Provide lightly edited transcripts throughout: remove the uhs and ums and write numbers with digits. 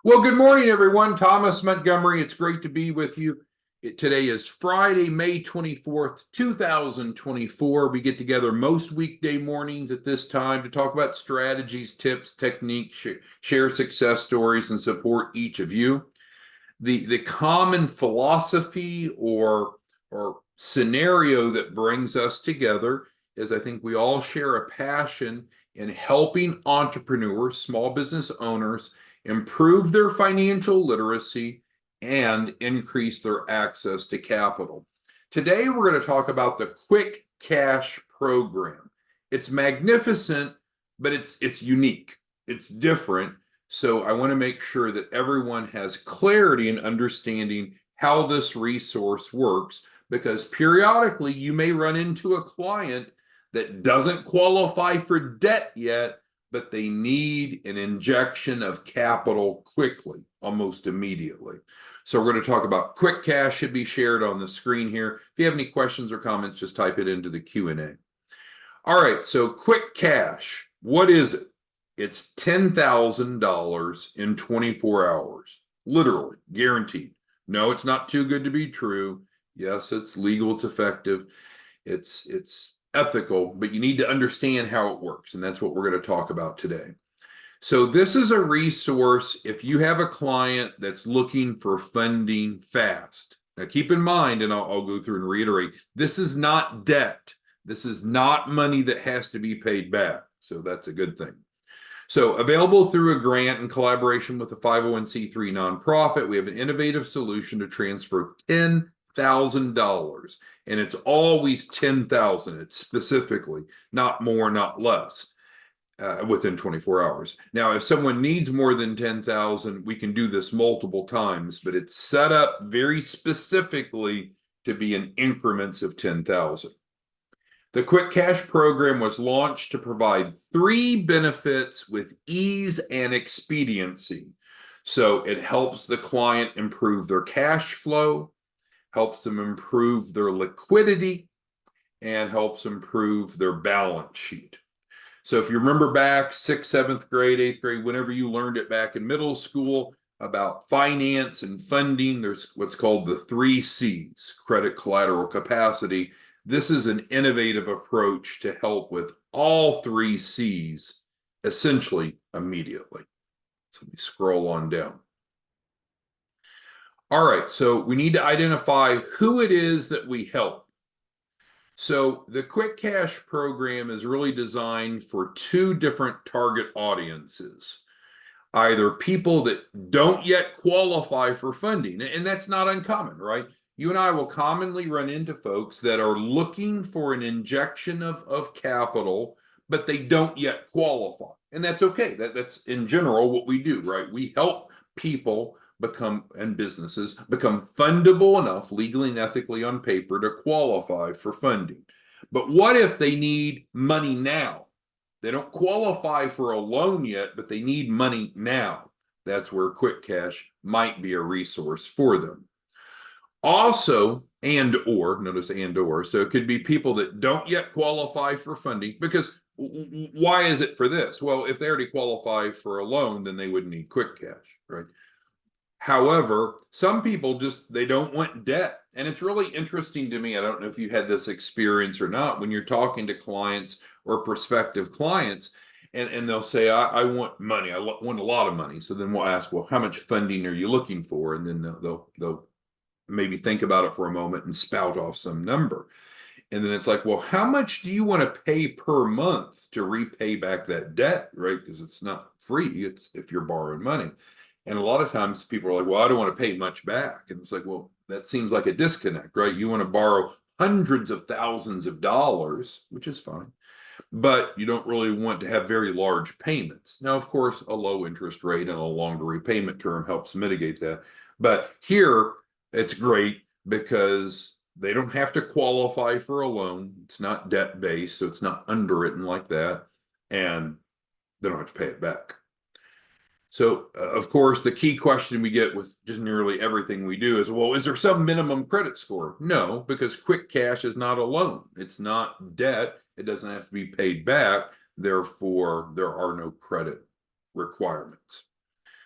Well, good morning, everyone. Thomas Montgomery. It's great to be with you. Today is Friday, May 24th, 2024. We get together most weekday mornings at this time to talk about strategies, tips, techniques, share success stories, and support each of you. The common philosophy or scenario that brings us together is I think we all share a passion in helping entrepreneurs, small business owners, improve their financial literacy and increase their access to capital. Today, we're going to talk about the Quick Cash program. It's magnificent, but it's unique. It's different. So I want to make sure that everyone has clarity in understanding how this resource works, because periodically you may run into a client that doesn't qualify for debt yet, but they need an injection of capital quickly, almost immediately. So we're going to talk about Quick Cash. Should be shared on the screen here. If you have any questions or comments, just type it into the Q&A. All right, so Quick Cash, what is it? It's $10,000 in 24 hours, literally guaranteed. No, it's not too good to be true. Yes, it's legal, it's effective, it's ethical, but you need to understand how it works, and that's what we're going to talk about today. So this is a resource if you have a client that's looking for funding fast. Now keep in mind, and I'll go through and reiterate, this is not debt. This is not money that has to be paid back. So that's a good thing. So available through a grant in collaboration with a 501c3 nonprofit, we have an innovative solution to transfer $10,000. And it's always 10,000. It's specifically, not more, not less, within 24 hours. Now, if someone needs more than 10,000, we can do this multiple times, but it's set up very specifically to be in increments of 10,000. The Quick Cash program was launched to provide 3 benefits with ease and expediency. So it helps the client improve their cash flow, helps them improve their liquidity, and helps improve their balance sheet. So if you remember back 6th, 7th grade, 8th grade, whenever you learned it back in middle school about finance and funding, there's what's called the 3 C's: credit, collateral, capacity. This is an innovative approach to help with all 3 C's essentially immediately. So let me scroll on down. All right, so we need to identify who it is that we help. So the Quick Cash program is really designed for 2 different target audiences. Either people that don't yet qualify for funding, and that's not uncommon, right? You and I will commonly run into folks that are looking for an injection of capital, but they don't yet qualify. And that's okay. That's in general what we do, right? We help people and businesses become fundable enough legally and ethically on paper to qualify for funding. But what if they need money now? They don't qualify for a loan yet, but they need money now. That's where Quick Cash might be a resource for them. Also, notice and or, so it could be people that don't yet qualify for funding, because why is it for this? Well, if they already qualify for a loan, then they wouldn't need Quick Cash, right? However, some people they don't want debt. And it's really interesting to me. I don't know if you had this experience or not, when you're talking to clients or prospective clients, and they'll say, I want money. I want a lot of money. So then we'll ask, well, how much funding are you looking for? And then they'll maybe think about it for a moment and spout off some number. And then it's like, well, how much do you want to pay per month to repay back that debt, right? Because it's not free. It's if you're borrowing money. And a lot of times people are like, well, I don't want to pay much back. And it's like, well, that seems like a disconnect, right? You want to borrow hundreds of thousands of dollars, which is fine, but you don't really want to have very large payments. Now, of course, a low interest rate and a longer repayment term helps mitigate that. But here, it's great because they don't have to qualify for a loan. It's not debt-based, so it's not underwritten like that, and they don't have to pay it back. So, of course, the key question we get with just nearly everything we do is, well, is there some minimum credit score? No, because Quick Cash is not a loan. It's not debt. It doesn't have to be paid back. Therefore, there are no credit requirements.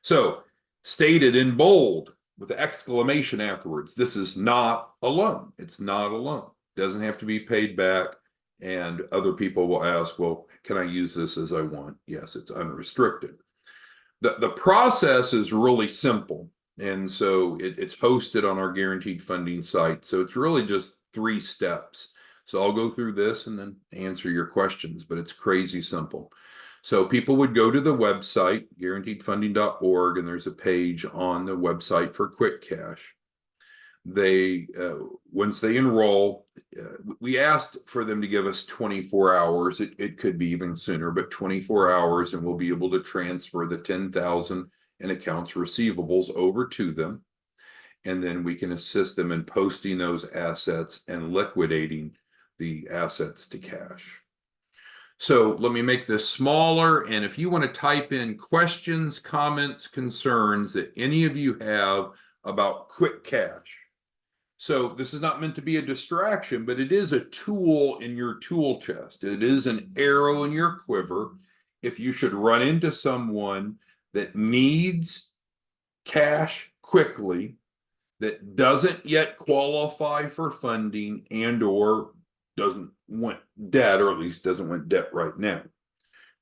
So stated in bold with the exclamation afterwards. This is not a loan. It's not a loan. It doesn't have to be paid back. And other people will ask, well, can I use this as I want? Yes, it's unrestricted. The process is really simple. And so it's hosted on our guaranteed funding site. So it's really just 3 steps. So I'll go through this and then answer your questions, but it's crazy simple. So people would go to the website, guaranteedfunding.org, and there's a page on the website for QuickCash. They once they enroll, we asked for them to give us 24 hours. It could be even sooner, but 24 hours, and we'll be able to transfer the 10,000 in accounts receivables over to them, and then we can assist them in posting those assets and liquidating the assets to cash. So let me make this smaller, and if you want to type in questions, comments, concerns that any of you have about QuickCash. So this is not meant to be a distraction, but it is a tool in your tool chest. It is an arrow in your quiver. If you should run into someone that needs cash quickly, that doesn't yet qualify for funding and or doesn't want debt, or at least doesn't want debt right now.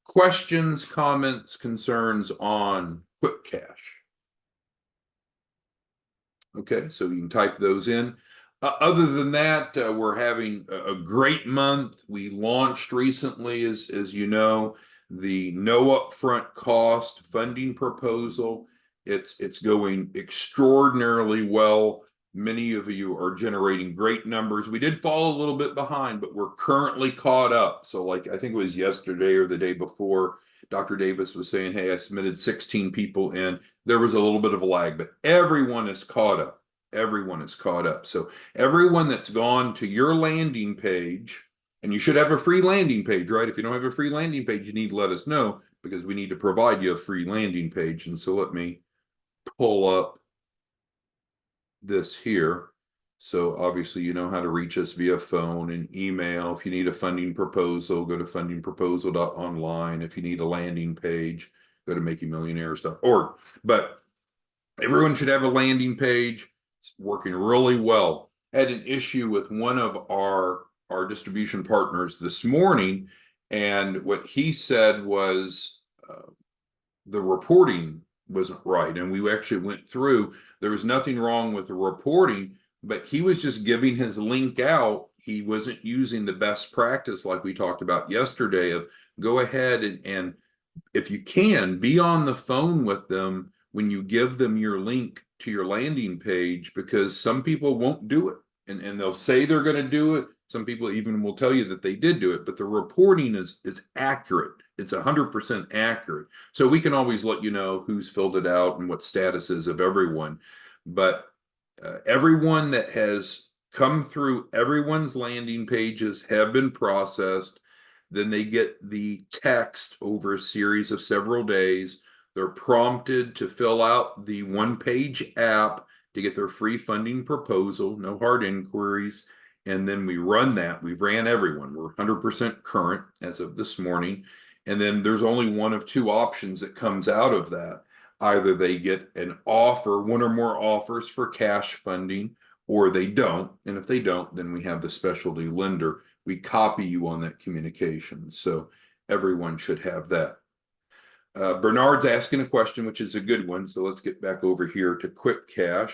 Questions, comments, concerns on QuickCash? Okay, so you can type those in. Other than that, we're having a great month. We launched recently, as you know, the no upfront cost funding proposal. It's going extraordinarily well. Many of you are generating great numbers. We did fall a little bit behind, but we're currently caught up. So like, I think it was yesterday or the day before, Dr. Davis was saying, hey, I submitted 16 people in. There was a little bit of a lag, but everyone is caught up. Everyone is caught up. So everyone that's gone to your landing page, and you should have a free landing page, right? If you don't have a free landing page, you need to let us know, because we need to provide you a free landing page. And so let me pull up this here. So obviously you know how to reach us via phone and email. If you need a funding proposal, go to fundingproposal.online. If you need a landing page, go to makingmillionaires.org. But everyone should have a landing page. It's working really well. I had an issue with one of our distribution partners this morning, and what he said was the reporting wasn't right. And we actually went through, there was nothing wrong with the reporting, but he was just giving his link out. He wasn't using the best practice like we talked about yesterday of go ahead and if you can, be on the phone with them when you give them your link to your landing page, because some people won't do it, and they'll say they're going to do it. Some people even will tell you that they did do it, but the reporting is accurate. It's 100% accurate. So we can always let you know who's filled it out and what status is of everyone. But everyone that has come through, everyone's landing pages have been processed. Then they get the text over a series of several days. They're prompted to fill out the one-page app to get their free funding proposal, no hard inquiries. And then we run that. We've ran everyone. We're 100% current as of this morning. And then there's only one of 2 options that comes out of that. Either they get an offer, one or more offers for cash funding, or they don't. And if they don't, then we have the specialty lender. We copy you on that communication. So everyone should have that. Bernard's asking a question, which is a good one. So let's get back over here to QuickCash.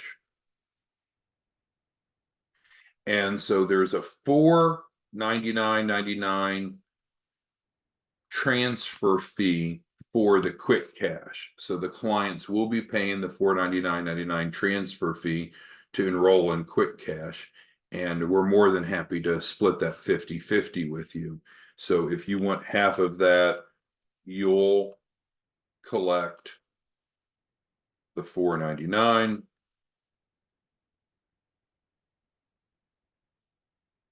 And so there's a $499.99 transfer fee for the QuickCash. So the clients will be paying the $499.99 transfer fee to enroll in QuickCash. And we're more than happy to split that 50-50 with you. So if you want half of that, you'll collect the $499.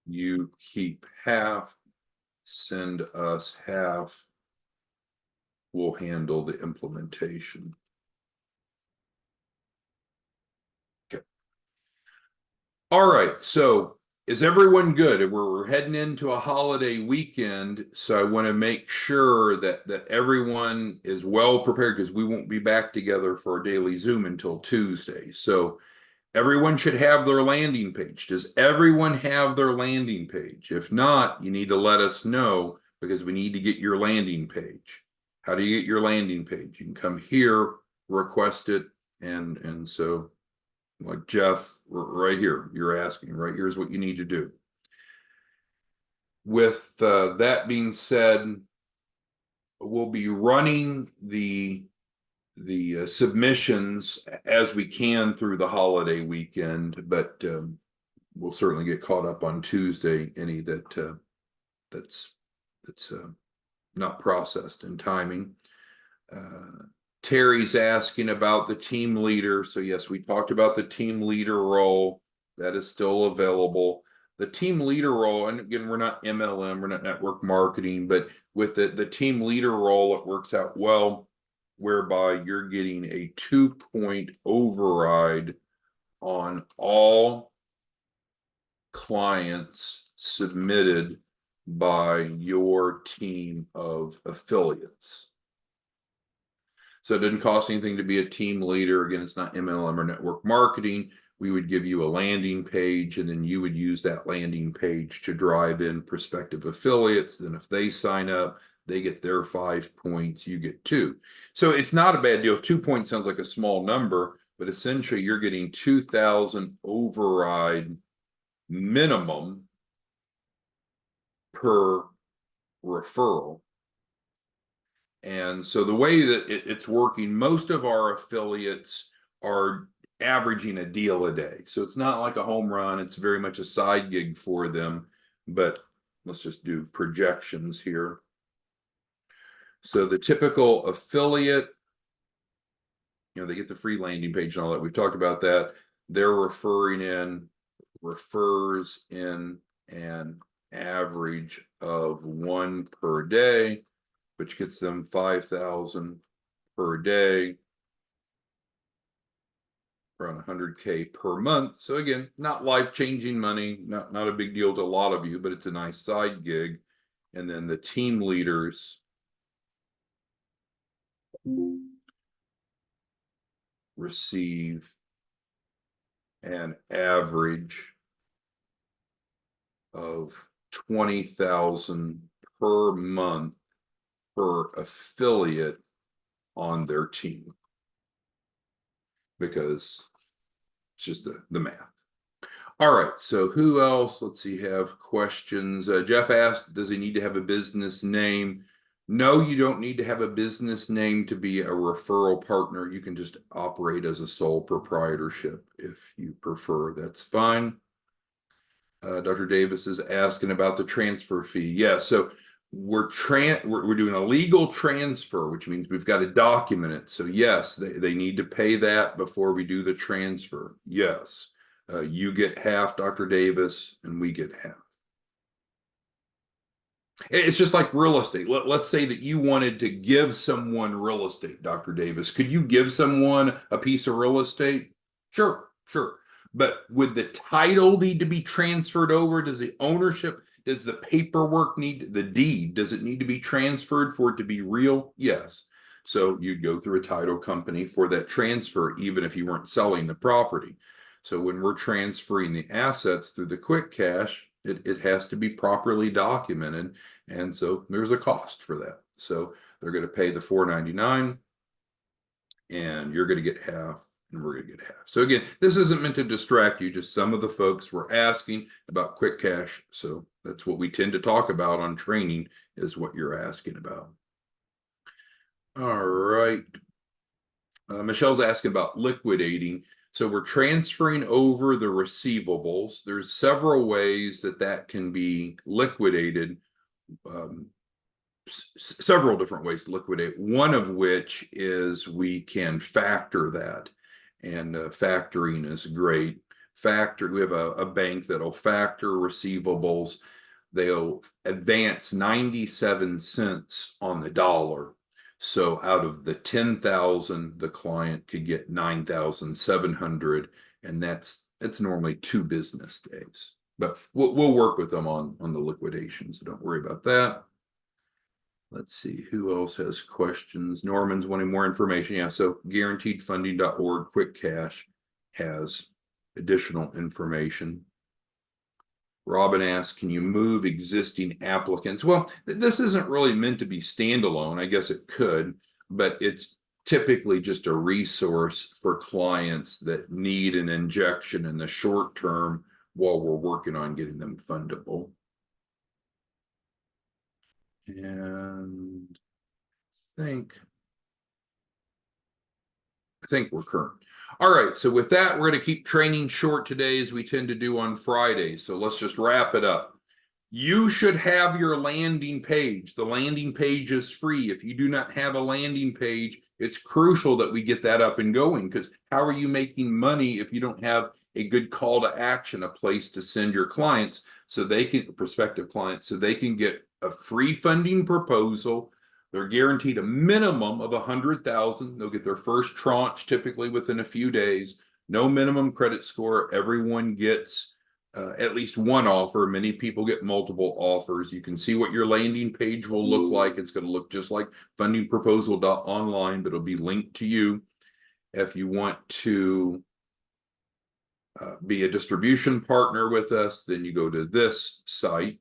You keep half, send us half. We'll handle the implementation. Okay. All right, so Is everyone good? We're heading into a holiday weekend, so I want to make sure that everyone is well prepared because we won't be back together for our daily Zoom until Tuesday. So everyone should have their landing page. Does everyone have their landing page? If not, you need to let us know because we need to get your landing page. How do you get your landing page? You can come here, request it, and so like Jeff, right here, you're asking, right here's what you need to do. With that being said, we'll be running the submissions as we can through the holiday weekend, but we'll certainly get caught up on Tuesday. Any that's not processed in timing. Terry's asking about the team leader. So yes, we talked about the team leader role. That is still available. The team leader role, and again, we're not MLM, we're not network marketing, but with the team leader role, it works out well, whereby you're getting a 2-point override on all clients submitted by your team of affiliates. So it didn't cost anything to be a team leader. Again, it's not MLM or network marketing. We would give you a landing page, and then you would use that landing page to drive in prospective affiliates. Then if they sign up, they get their 5 points, you get 2. So it's not a bad deal. 2 points sounds like a small number, but essentially you're getting 2,000 override minimum per referral. And so the way that it's working, most of our affiliates are averaging a deal a day. So it's not like a home run. It's very much a side gig for them. But let's just do projections here. So the typical affiliate, they get the free landing page and all that. We've talked about that. They're refers in an average of 1 per day, which gets them 5,000 per day, around 100K per month. So again, not life-changing money, not a big deal to a lot of you, but it's a nice side gig. And then the team leaders receive an average of 20,000 per month per affiliate on their team, because it's just the math. All right, so who else? Let's see, have questions. Jeff asked, does he need to have a business name? No, you don't need to have a business name to be a referral partner. You can just operate as a sole proprietorship if you prefer. That's fine. Dr. Davis is asking about the transfer fee. Yeah, so we're doing a legal transfer, which means we've got to document it. So yes, they need to pay that before we do the transfer. Yes, you get half, Dr. Davis, and we get half. It's just like real estate. Let's say that you wanted to give someone real estate, Dr. Davis. Could you give someone a piece of real estate? Sure, sure. But would the title need to be transferred over? Does the ownership, does the paperwork need, the deed, does it need to be transferred for it to be real? Yes. So you'd go through a title company for that transfer, even if you weren't selling the property. So when we're transferring the assets through the QuickCash, it has to be properly documented. And so there's a cost for that. So they're going to pay the $4.99, and you're going to get half, and we're going to get half. So again, this isn't meant to distract you. Just some of the folks were asking about QuickCash. So that's what we tend to talk about on training, is what you're asking about. All right. Michelle's asking about liquidating. So we're transferring over the receivables. There's several ways that can be liquidated. Several different ways to liquidate. One of which is we can factor that, and factoring is great. We have a bank that'll factor receivables. They'll advance 97 cents on the dollar. So out of the 10,000, the client could get 9,700, and that's normally 2 business days. but we'll work with them on the liquidation, so don't worry about that. Let's see who else has questions. Norman's wanting more information. Yeah, so guaranteedfunding.org QuickCash has additional information. Robin asks, can you move existing applicants? Well, this isn't really meant to be standalone. I guess it could, but it's typically just a resource for clients that need an injection in the short term while we're working on getting them fundable. And I think we're current. All right, so with that, we're going to keep training short today as we tend to do on Fridays. So let's just wrap it up. You should have your landing page. The landing page is free. If you do not have a landing page, it's crucial that we get that up and going, because how are you making money if you don't have a good call to action, a place to send your clients so they can, prospective clients, so they can get a free funding proposal. They're guaranteed a minimum of 100,000. They'll get their first tranche typically within a few days. No minimum credit score. Everyone gets at least one offer. Many people get multiple offers. You can see what your landing page will look like. It's going to look just like fundingproposal.online, but it'll be linked to you. If you want to be a distribution partner with us, then you go to this site.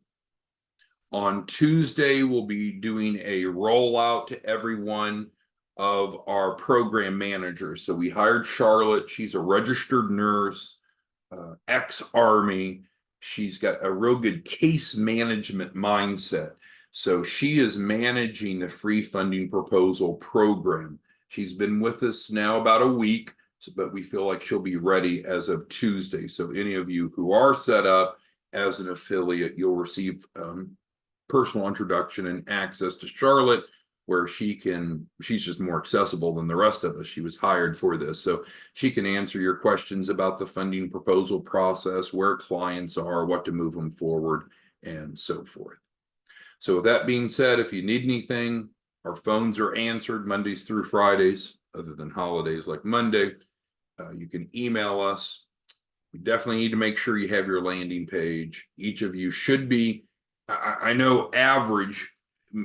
On Tuesday, we'll be doing a rollout to everyone of our program managers. So we hired Charlotte. She's a registered nurse, ex-Army. She's got a real good case management mindset. So she is managing the free funding proposal program. She's been with us now about a week, but we feel like she'll be ready as of Tuesday. So any of you who are set up as an affiliate, you'll receive personal introduction and access to Charlotte, where she's just more accessible than the rest of us. She was hired for this, so she can answer your questions about the funding proposal process, where clients are, what to move them forward, and so forth. So with that being said, if you need anything, our phones are answered Mondays through Fridays, other than holidays like Monday. You can email us. We definitely need to make sure you have your landing page. Each of you should be, I know average,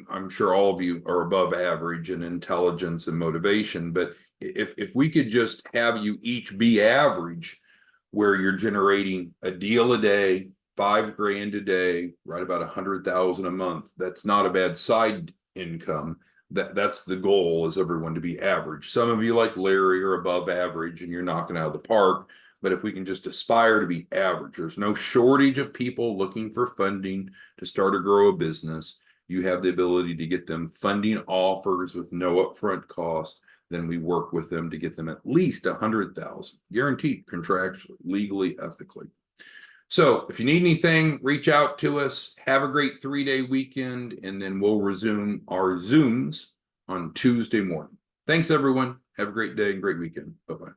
I'm sure all of you are above average in intelligence and motivation, but if we could just have you each be average, where you're generating a deal a day, $5,000 a day, right about 100,000 a month, that's not a bad side income. That's the goal, is everyone to be average. Some of you, like Larry, are above average and you're knocking out of the park. But if we can just aspire to be average, there's no shortage of people looking for funding to start or grow a business. You have the ability to get them funding offers with no upfront cost. Then we work with them to get them at least 100,000, guaranteed, contractually, legally, ethically. So if you need anything, reach out to us. Have a great 3-day weekend, and then we'll resume our Zooms on Tuesday morning. Thanks, everyone. Have a great day and great weekend. Bye-bye.